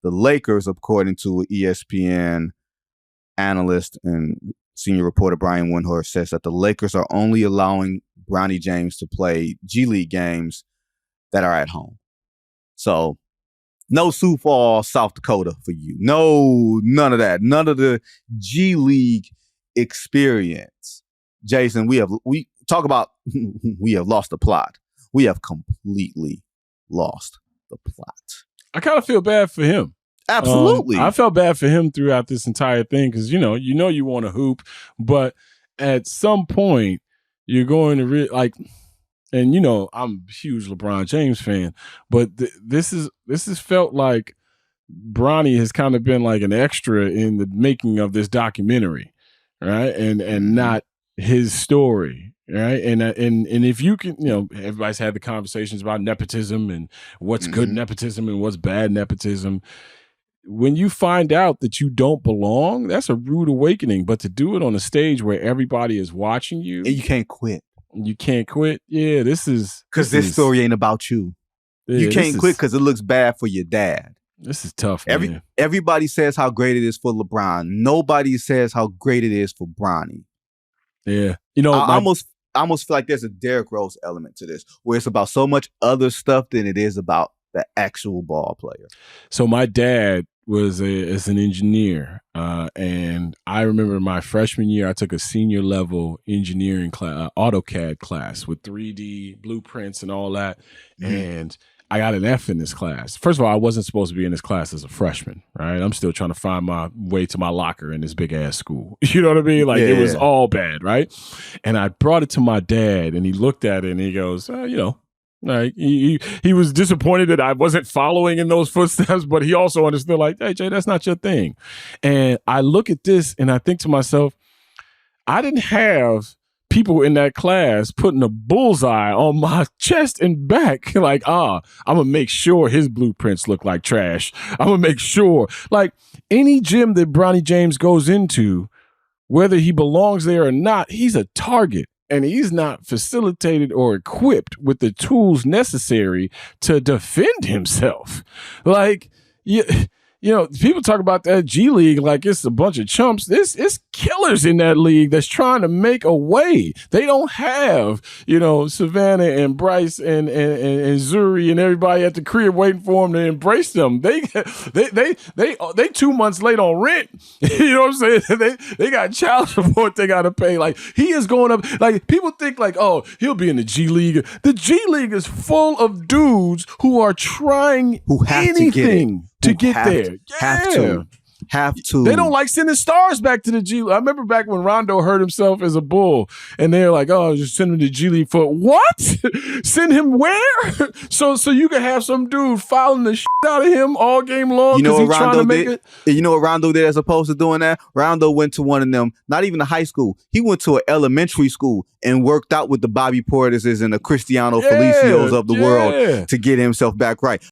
the Lakers, according to ESPN analyst and senior reporter Brian Windhorst, says that the Lakers are only allowing Bronny James to play G League games that are at home. So no Sioux Falls, South Dakota for you. No, none of that. None of the G League experience. Jason, we have lost the plot. We have completely lost the plot. I kind of feel bad for him. Absolutely. I felt bad for him throughout this entire thing because, you want to hoop, but at some point you're going to and I'm a huge LeBron James fan, but this is felt like Bronny has kind of been like an extra in the making of this documentary, right? And not his story, right? And if you can, everybody's had the conversations about nepotism and what's good nepotism and what's bad nepotism. When you find out that you don't belong, that's a rude awakening. But to do it on a stage where everybody is watching you, and you can't quit. You can't quit. Yeah, this story ain't about you. Yeah, you can't quit because it looks bad for your dad. This is tough, man. Everybody says how great it is for LeBron. Nobody says how great it is for Bronny. Yeah. I almost feel like there's a Derrick Rose element to this, where it's about so much other stuff than it is about the actual ball player. So my dad was an engineer, and I remember my freshman year, I took a senior level engineering class, AutoCAD class with 3D blueprints and all that, and I got an F in this class. First of all, I wasn't supposed to be in this class as a freshman, right? I'm still trying to find my way to my locker in this big ass school. You know what I mean? Like It was all bad, right? And I brought it to my dad, and he looked at it and he goes, like he was disappointed that I wasn't following in those footsteps, but he also understood, like, hey, Jay, that's not your thing. And I look at this and I think to myself, I didn't have people in that class putting a bullseye on my chest and back. Like, I'm going to make sure his blueprints look like trash. I'm going to make sure, like, any gym that Bronny James goes into, whether he belongs there or not, he's a target. And he's not facilitated or equipped with the tools necessary to defend himself. Like, people talk about that G League like it's a bunch of chumps. It's killers in that league that's trying to make a way. They don't have, Savannah and Bryce and Zuri and everybody at the crib waiting for them to embrace them. They 2 months late on rent. You know what I'm saying? They got child support they got to pay. Like, he is going up. Like, people think like, oh, he'll be in the G League. The G League is full of dudes who are trying anything to get there. Have to. They don't like sending stars back to the G League. I remember back when Rondo hurt himself as a Bull, and they're like, "Oh, just send him to G League for what? Send him where? so you can have some dude fouling the shit out of him all game long because he's trying to make it." You know what Rondo did as opposed to doing that? Rondo went to one of them, not even a high school. He went to an elementary school and worked out with the Bobby Portises and the Cristiano Felicios of the world to get himself back right.